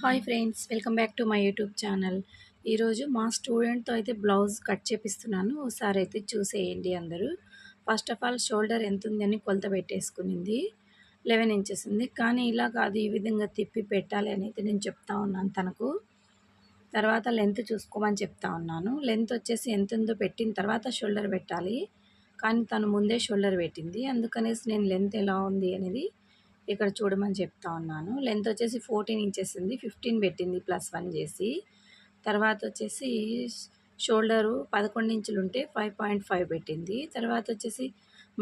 Hi friends, welcome back to my YouTube channel. ఈరోజు మా స్టూడెంట్తో అయితే బ్లౌజ్ కట్ చేపిస్తున్నాను. ఒకసారి అయితే చూసేయండి అందరూ. ఫస్ట్ ఆఫ్ ఆల్ షోల్డర్ ఎంత ఉందని కొలత పెట్టేసుకునింది. 11 ఇంచెస్ ఉంది. కానీ ఇలా కాదు, ఈ విధంగా తిప్పి పెట్టాలి అని అయితే నేను చెప్తా ఉన్నాను తనకు. తర్వాత లెంత్ చూసుకోమని చెప్తా ఉన్నాను. లెంత్ వచ్చేసి ఎంత ఉందో పెట్టిన తర్వాత షోల్డర్ పెట్టాలి. కానీ తను ముందే షోల్డర్ పెట్టింది. అందుకనేసి నేను లెంత్ ఎలా ఉంది అనేది ఇక్కడ చూడమని చెప్తా ఉన్నాను. లెంత్ వచ్చేసి 14 ఇంచెస్ ఉంది. 15 పెట్టింది +1 చేసి. తర్వాత వచ్చేసి షోల్డరు 11 ఇంచులు ఉంటే 5.5 పెట్టింది. తర్వాత వచ్చేసి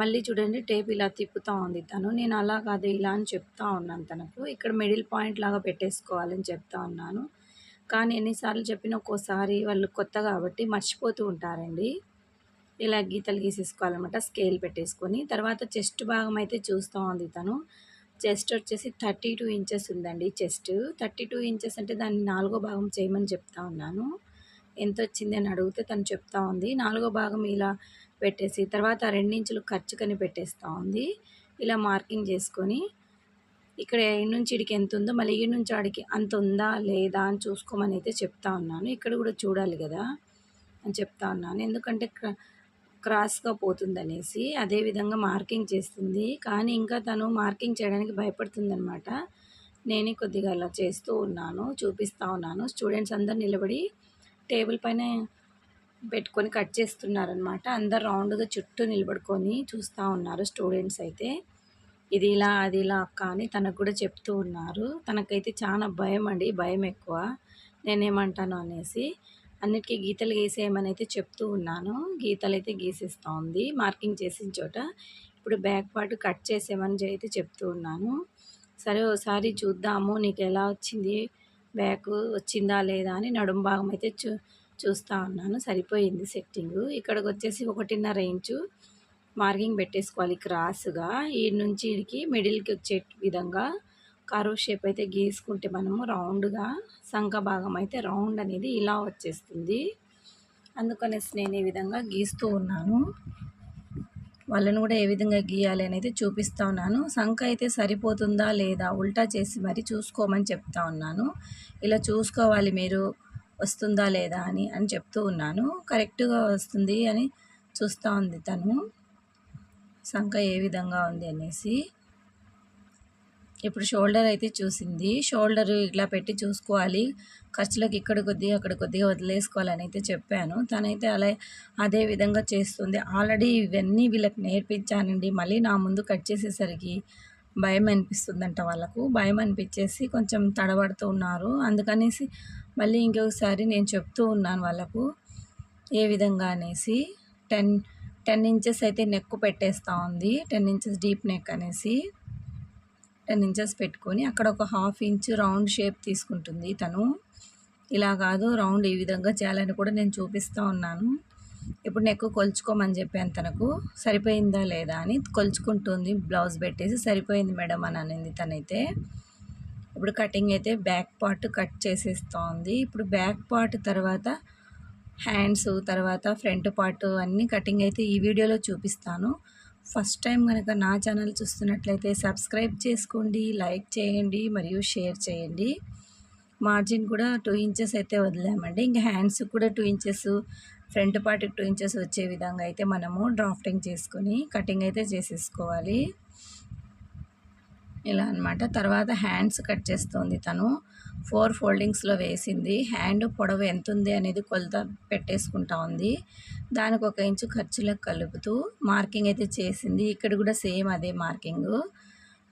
మళ్ళీ చూడండి, టేప్ ఇలా తిప్పుతూ ఉంది తను. నేను అలా కాదు ఇలా అని చెప్తా ఉన్నాను తనకు. ఇక్కడ మిడిల్ పాయింట్ లాగా పెట్టేసుకోవాలని చెప్తా ఉన్నాను. కానీ ఎన్నిసార్లు చెప్పినా ఒక్కోసారి వాళ్ళు కొత్త కాబట్టి మర్చిపోతూ ఉంటారండి. ఇలా గీతలు గీసేసుకోవాలన్నమాట స్కేల్ పెట్టేసుకొని. తర్వాత చెస్ట్ భాగం అయితే చూస్తూ ఉంది తను. చెస్ట్ వచ్చేసి 32 ఇంచెస్ ఉందండి. చెస్ట్ 32 ఇంచెస్ అంటే దాన్ని 4వ భాగం చేయమని చెప్తా ఉన్నాను. ఎంత వచ్చింది అని అడిగితే తను చెప్తా ఉంది. 4వ భాగం ఇలా పెట్టేసి తర్వాత 2 ఇంచులు ఖర్చుకని పెట్టేస్తూ ఉంది. ఇలా మార్కింగ్ చేసుకొని ఇక్కడ ఈ నుంచి ఇడికి ఎంత ఉందో మళ్ళీ ఈ నుంచి ఆడికి అంత ఉందా లేదా అని చూసుకోమని అయితే చెప్తా ఉన్నాను. ఇక్కడ కూడా చూడాలి కదా అని చెప్తా ఉన్నాను. ఎందుకంటే క్రాస్గా పోతుందనేసి అదేవిధంగా మార్కింగ్ చేస్తుంది. కానీ ఇంకా తను మార్కింగ్ చేయడానికి భయపడుతుందనమాట. నేనే కొద్దిగా అలా చేస్తూ ఉన్నాను, చూపిస్తూ ఉన్నాను. స్టూడెంట్స్ అందరు నిలబడి టేబుల్ పైన పెట్టుకొని కట్ చేస్తున్నారనమాట. అందరు రౌండ్గా చుట్టూ నిలబడుకొని చూస్తూ ఉన్నారు స్టూడెంట్స్ అయితే. ఇది ఇలా అది ఇలా అక్క అని తనకు కూడా చెప్తూ ఉన్నారు. తనకైతే చాలా భయం అండి, భయం ఎక్కువ నేనేమంటాను అనేసి. అన్నిటికీ గీతలు గీసేయమని అయితే చెప్తూ ఉన్నాను. గీతలు అయితే గీసేస్తూ ఉంది మార్కింగ్ చేసిన చోట. ఇప్పుడు బ్యాక్ పార్ట్ కట్ చేసేయమని అయితే చెప్తూ ఉన్నాను. సరే ఒకసారి చూద్దాము నీకు ఎలా వచ్చింది, బ్యాక్ వచ్చిందా లేదా అని నడుం భాగం అయితే చూస్తూ ఉన్నాను. సరిపోయింది సెట్టింగు. ఇక్కడికి వచ్చేసి 1.5 ఇంచు మార్కింగ్ పెట్టేసుకోవాలి క్రాస్గా. ఈ నుంచి ఇడికి మిడిల్కి వచ్చే విధంగా కర్వ్ షేప్ అయితే గీసుకుంటే మనము రౌండ్గా సంఖ భాగం అయితే రౌండ్ అనేది ఇలా వచ్చేస్తుంది. అందుకనేసి నేను ఈ విధంగా గీస్తూ ఉన్నాను. వాళ్ళని కూడా ఏ విధంగా గీయాలి అనేది చూపిస్తూ ఉన్నాను. సంఖ అయితే సరిపోతుందా లేదా ఉల్టా చేసి మరి చూసుకోమని చెప్తా ఉన్నాను. ఇలా చూసుకోవాలి మీరు వస్తుందా లేదా అని చెప్తూ ఉన్నాను. కరెక్ట్గా వస్తుంది అని చూస్తూ ఉంది తను, సంఖ ఏ విధంగా ఉంది అనేసి. ఇప్పుడు షోల్డర్ అయితే చూసింది. షోల్డర్ ఇట్లా పెట్టి చూసుకోవాలి, ఖర్చులకు ఇక్కడ కొద్దిగా అక్కడ కొద్దిగా వదిలేసుకోవాలని అయితే చెప్పాను. తనైతే అదే విధంగా చేస్తుంది. ఆల్రెడీ ఇవన్నీ వీళ్ళకి నేర్పించానండి. మళ్ళీ నా ముందు కట్ చేసేసరికి భయం అనిపిస్తుందంట వాళ్ళకు. భయం అనిపించేసి కొంచెం తడబడుతూ ఉన్నారు. అందుకనేసి మళ్ళీ ఇంకొకసారి నేను చెప్తూ ఉన్నాను వాళ్ళకు ఏ విధంగా అనేసి. 10 ఇంచెస్ అయితే నెక్ పెట్టేస్తూ ఉంది. 10 ఇంచెస్ డీప్ నెక్ అనేసి 10 ఇంచెస్ పెట్టుకొని అక్కడ ఒక 1/2 ఇంచు రౌండ్ షేప్ తీసుకుంటుంది తను. ఇలా కాదు రౌండ్ ఈ విధంగా చేయాలని కూడా నేను చూపిస్తూ ఉన్నాను. ఇప్పుడు నెక్ కొలుచుకోమని చెప్పాను తనకు. సరిపోయిందా లేదా అని కొలుచుకుంటుంది. బ్లౌజ్ పెట్టేసి సరిపోయింది మేడం అని అనింది తనైతే. ఇప్పుడు కటింగ్ అయితే బ్యాక్ పార్ట్ కట్ చేసేస్తోంది. ఇప్పుడు బ్యాక్ పార్ట్ తర్వాత హ్యాండ్స్, తర్వాత ఫ్రంట్ పార్ట్ అన్నీ కటింగ్ అయితే ఈ వీడియోలో చూపిస్తాను. ఫస్ట్ టైం కనుక నా ఛానల్ చూస్తున్నట్లయితే సబ్స్క్రైబ్ చేసుకోండి, లైక్ చేయండి మరియు షేర్ చేయండి. మార్జిన్ కూడా 2 ఇంచెస్ అయితే వదిలామండి. ఇంకా హ్యాండ్స్ కూడా 2 ఇంచెస్, ఫ్రంట్ పార్ట్ 2 ఇంచెస్ వచ్చే విధంగా అయితే మనము డ్రాఫ్టింగ్ చేసుకొని కటింగ్ అయితే చేసేసుకోవాలి. ఇలా అనమాట. తర్వాత హ్యాండ్స్ కట్ చేస్తుంది తను. 4 ఫోల్డింగ్స్లో వేసింది. హ్యాండ్ పొడవు ఎంత ఉంది అనేది కొలత పెట్టేసుకుంటా ఉంది. దానికి 1 ఇంచు ఖర్చులకు కలుపుతూ మార్కింగ్ అయితే చేసింది. ఇక్కడ కూడా సేమ్ అదే మార్కింగు.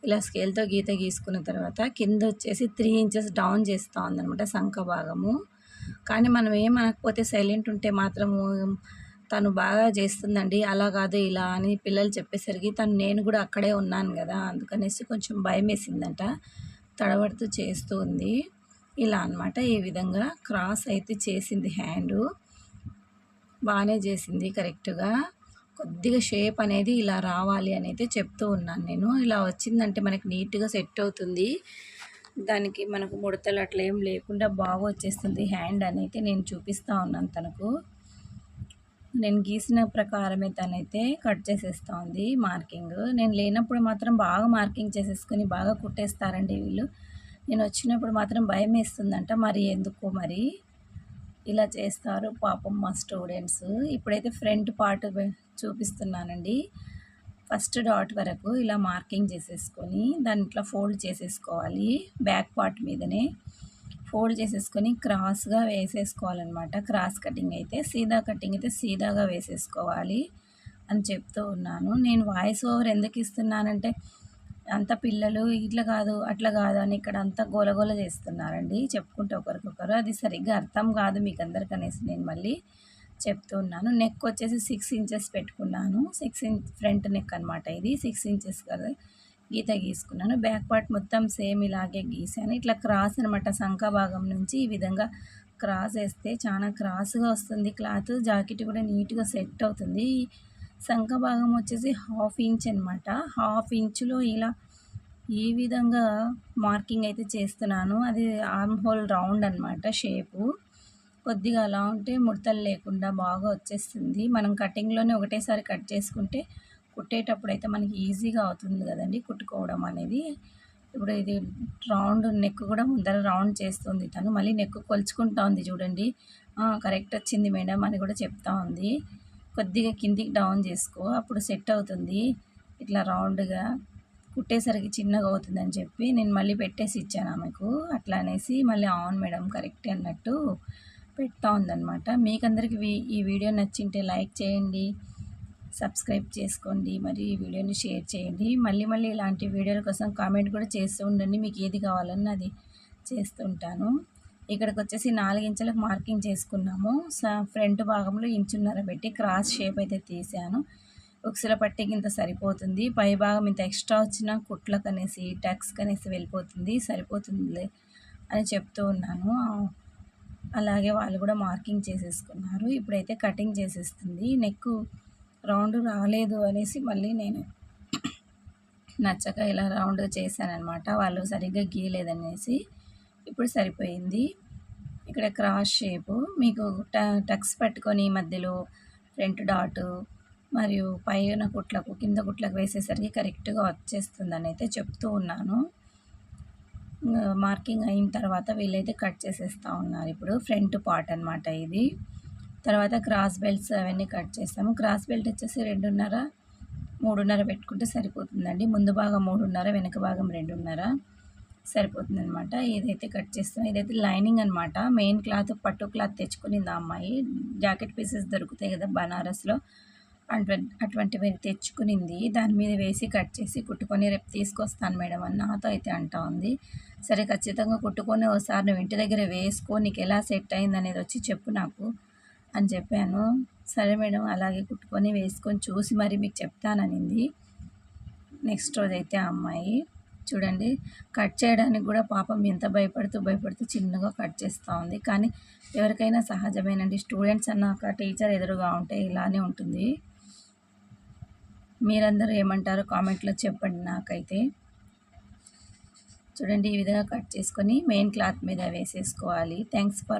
ఇలా స్కేల్తో గీత గీసుకున్న తర్వాత కింద వచ్చేసి 3 ఇంచెస్ డౌన్ చేస్తూ ఉందన్నమాట సంఖ భాగము. కానీ మనం ఏమనకపోతే సైలెంట్ ఉంటే మాత్రము తను బాగా చేస్తుందండి. అలా కాదు ఇలా అని పిల్లలు చెప్పేసరికి నేను కూడా అక్కడే ఉన్నాను కదా, అందుకనేసి కొంచెం భయం వేసిందంట. తడబడుతూ చేస్తూ ఉంది. ఇలా అనమాట. ఈ విధంగా క్రాస్ అయితే చేసింది. హ్యాండు బాగానే చేసింది కరెక్ట్గా. కొద్దిగా షేప్ అనేది ఇలా రావాలి అని అయితే చెప్తూ ఉన్నాను నేను. ఇలా వచ్చిందంటే మనకి నీట్గా సెట్ అవుతుంది. దానికి మనకు ముడతలు అట్లా ఏం లేకుండా బాగా వచ్చేస్తుంది హ్యాండ్ అని అయితే నేను చూపిస్తూ ఉన్నాను తనకు. నేను గీసిన ప్రకారమే తనైతే కట్ చేసేస్తూ ఉంది మార్కింగ్. నేను లేనప్పుడు మాత్రం బాగా మార్కింగ్ చేసేసుకొని బాగా కుట్టేస్తారండి వీళ్ళు. నేను వచ్చినప్పుడు మాత్రం భయమేస్తుందంట. మరి ఎందుకో మరి ఇలా చేస్తారు పాపం మా స్టూడెంట్స్. ఇప్పుడైతే ఫ్రంట్ పార్ట్ చూపిస్తున్నానండి. ఫస్ట్ డాట్ వరకు ఇలా మార్కింగ్ చేసేసుకొని దాన్ని ఇట్లా ఫోల్డ్ చేసేసుకోవాలి. బ్యాక్ పార్ట్ మీదనే ఫోల్డ్ చేసేసుకొని క్రాస్‌గా వేసేసుకోవాలనమాట. క్రాస్ కటింగ్ అయితే, సీదా కటింగ్ అయితే సీదాగా వేసేసుకోవాలి అని చెప్తూ ఉన్నాను. నేను వాయిస్ ఓవర్ ఎందుకు ఇస్తున్నానంటే అంతా పిల్లలు ఇట్లా కాదు, అట్లా కాదు అని ఇక్కడ అంతా గోలగోల చేస్తున్నారండి. చెప్పుకుంటే ఒకరికొకరు. అది సరిగ్గా అర్థం కాదు మీకందరికనేసి నేను మళ్ళీ చెప్తూ ఉన్నాను. నెక్ వచ్చేసి 6 ఇంచెస్ పెట్టుకున్నాను. 6 ఫ్రంట్ నెక్ అనమాట ఇది. 6 ఇంచెస్ కదా గీత గీసుకున్నాను. బ్యాక్ పార్ట్ మొత్తం సేమ్ ఇలాగే గీసాను. ఇట్లా క్రాస్ అనమాట సంఖ భాగం నుంచి ఈ విధంగా క్రాస్ ఏస్తే చాలా క్రాస్‌గా వస్తుంది క్లాత్. జాకెట్ కూడా నీట్‌గా సెట్ అవుతుంది. సంఖ భాగం వచ్చేసి 1/2 ఇంచ్ అనమాట. 1/2 ఇంచులో ఇలా ఈ విధంగా మార్కింగ్ అయితే చేస్తున్నాను. అది ఆర్మ్ హోల్ రౌండ్ అనమాట షేపు. కొద్దిగా అలా ఉంటే ముడతలు లేకుండా బాగా వచ్చేస్తుంది. మనం కటింగ్‌లోనే ఒకటేసారి కట్ చేసుకుంటే కుట్టేటప్పుడైతే మనకి ఈజీగా అవుతుంది కదండీ కుట్టుకోవడం అనేది. ఇప్పుడు ఇది రౌండ్ నెక్ కూడా ముందర రౌండ్ చేస్తుంది తను. మళ్ళీ నెక్ కొలుచుకుంటా ఉంది చూడండి. కరెక్ట్ వచ్చింది మేడం అని కూడా చెప్తా ఉంది. కొద్దిగా కిందికి డౌన్ చేసుకో అప్పుడు సెట్ అవుతుంది. ఇట్లా రౌండ్‌గా కుట్టేసరికి చిన్నగా అవుతుందని చెప్పి నేను మళ్ళీ పెట్టేసి ఇచ్చాను ఆమెకు. అట్లా అనేసి మళ్ళీ అవును మేడం కరెక్టే అన్నట్టు పెడతా ఉందనమాట. మీకందరికి ఈ వీడియో నచ్చింటే లైక్ చేయండి, సబ్స్క్రైబ్ చేసుకోండి, మరి ఈ వీడియోని షేర్ చేయండి. మళ్ళీ మళ్ళీ ఇలాంటి వీడియోల కోసం కామెంట్ కూడా చేస్తూ ఉండండి. మీకు ఏది కావాలన్నా అది చేస్తుంటాను. ఇక్కడికి వచ్చేసి 4 ఇంచులకు మార్కింగ్ చేసుకున్నాము. ఫ్రంట్ భాగంలో ఇంచున్నర పెట్టి క్రాస్ షేప్ అయితే తీసాను. ఉక్సుల పట్టీకి ఇంత సరిపోతుంది. పై భాగం ఇంత ఎక్స్ట్రా వచ్చిన కుట్లకనేసి టక్స్‌కనేసి వెళ్ళిపోతుంది. సరిపోతుందిలే అని చెప్తూ ఉన్నాను. అలాగే వాళ్ళు కూడా మార్కింగ్ చేసేసుకున్నారు. ఇప్పుడైతే కటింగ్ చేసేస్తుంది. నెక్ రౌండ్ రాలేదు అనేసి మళ్ళీ నేను నచ్చక ఇలా రౌండ్‌గా చేశాననమాట. వాళ్ళు సరిగ్గా గీయలేదనేసి. ఇప్పుడు సరిపోయింది. ఇక్కడ క్రాస్ షేపు మీకు టక్స్ పెట్టుకొని మధ్యలో ఫ్రంట్ డాటు మరియు పైన కుట్లకు, కింద కుట్లకు వేసేసరికి కరెక్ట్‌గా వచ్చేస్తుందని అయితే చెప్తూ ఉన్నాను. మార్కింగ్ అయిన తర్వాత వీళ్ళైతే కట్ చేసేస్తా ఉన్నారు. ఇప్పుడు ఫ్రంట్ పార్ట్ అనమాట ఇది. తర్వాత క్రాస్ బెల్ట్స్ అవన్నీ కట్ చేస్తాము. క్రాస్ బెల్ట్ వచ్చేసి 2.5, 3.5 పెట్టుకుంటే సరిపోతుందండి. ముందు భాగం 3.5, వెనక భాగం 2.5 సరిపోతుందనమాట. ఇదైతే కట్ చేస్తాం. ఇదైతే లైనింగ్ అనమాట. మెయిన్ క్లాత్ పట్టు క్లాత్ తెచ్చుకునింది ఆ అమ్మాయి. జాకెట్ పీసెస్ దొరుకుతాయి కదా బనారస్‌లో. అటువంటివి తెచ్చుకునింది. దాని మీద వేసి కట్ చేసి కుట్టుకొని రేపు తీసుకొస్తాను మేడం అని నాతో అయితే అంటా ఉంది. సరే ఖచ్చితంగా కుట్టుకొని ఒకసారి నువ్వు ఇంటి దగ్గర వేసుకో, నీకు ఎలా సెట్ అయింది అనేది వచ్చి చెప్పు నాకు అని చెప్పాను. సరే మేడం అలాగే కుట్టుకొని వేసుకొని చూసి మరి మీకు చెప్తాననింది. నెక్స్ట్ రోజైతే ఆ అమ్మాయి చూడండి కట్ చేయడానికి కూడా పాపం ఎంత భయపడుతూ చిన్నగా కట్ చేస్తూ ఉంది. కానీ ఎవరికైనా సహజమేనండి. స్టూడెంట్స్ అన్నాక టీచర్ ఎదురుగా ఉంటే ఇలానే ఉంటుంది. మీరందరూ ఏమంటారో కామెంట్లో చెప్పండి నాకైతే. చూడండి ఈ విధంగా కట్ చేసుకొని మెయిన్ క్లాత్ మీద వేసేసుకోవాలి. Thanks for